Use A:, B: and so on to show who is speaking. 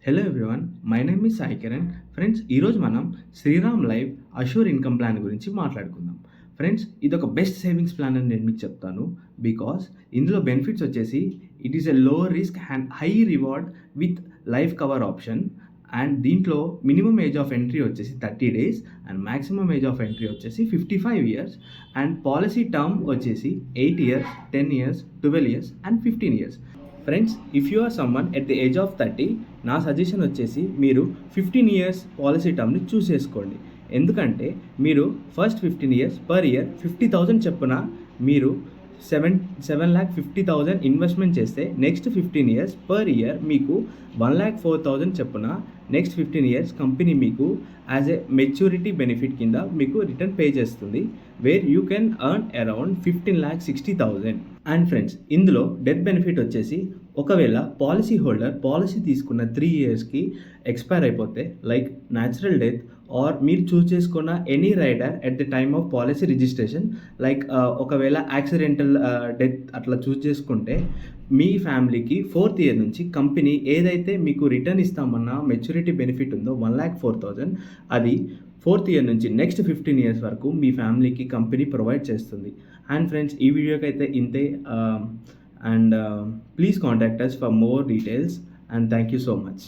A: Hello everyone, my name is Sai Kiran. Friends, ఈరోజు మనం Shriram life assured income plan గురించి మాట్లాడుకుందాం. ఫ్రెండ్స్, ఇదొక బెస్ట్ సేవింగ్స్ ప్లాన్ అని నేను మీకు చెప్తాను. బికాస్ ఇందులో బెనిఫిట్స్ వచ్చేసి ఇట్ ఈస్ ఎ లో risk and high reward with life cover option. And దీంట్లో మినిమం ఏజ్ ఆఫ్ ఎంట్రీ వచ్చేసి 30 days and maximum age of entry వచ్చేసి 55 years. అండ్ పాలసీ టర్మ్ వచ్చేసి 8 years, 10 years, 12 years and 15 years. Friends, if you are someone at the age of 30, నా suggestion వచ్చేసి మీరు 15 years policy టర్మ్ని చూస్ చేసుకోండి. ఎందుకంటే మీరు first 15 years per year 50,000 చెప్పున మీరు 7,50,000 ఇన్వెస్ట్మెంట్ చేస్తే నెక్స్ట్ 15 years పర్ ఇయర్ మీకు 1,04,000 చెప్పున నెక్స్ట్ 15 years కంపెనీ మీకు యాజ్ ఎ మెచ్యూరిటీ బెనిఫిట్ కింద మీకు రిటర్న్ పే చేస్తుంది, where you can earn around 15,60,000. And friends, ఇందులో డెత్ బెనిఫిట్ వచ్చేసి ఒకవేళ పాలసీ హోల్డర్ పాలసీ తీసుకున్న 3 yearsకి ఎక్స్పైర్ అయిపోతే, లైక్ న్యాచురల్ డెత్ ఆర్ మీరు చూస్ చేసుకున్న any rider at the time of policy registration, like ఒకవేళ యాక్సిడెంటల్ డెత్ అట్లా చూస్ చేసుకుంటే మీ ఫ్యామిలీకి 4th year నుంచి కంపెనీ ఏదైతే మీకు రిటర్న్ ఇస్తామన్న మెచ్యూరిటీ బెనిఫిట్ ఉందో 1,04,000, అది 4th year నుంచి నెక్స్ట్ 15 years వరకు మీ ఫ్యామిలీకి కంపెనీ ప్రొవైడ్ చేస్తుంది. అండ్ ఫ్రెండ్స్, ఈ వీడియోకి అయితే ఇంతే. And please contact us for more details and thank you so much.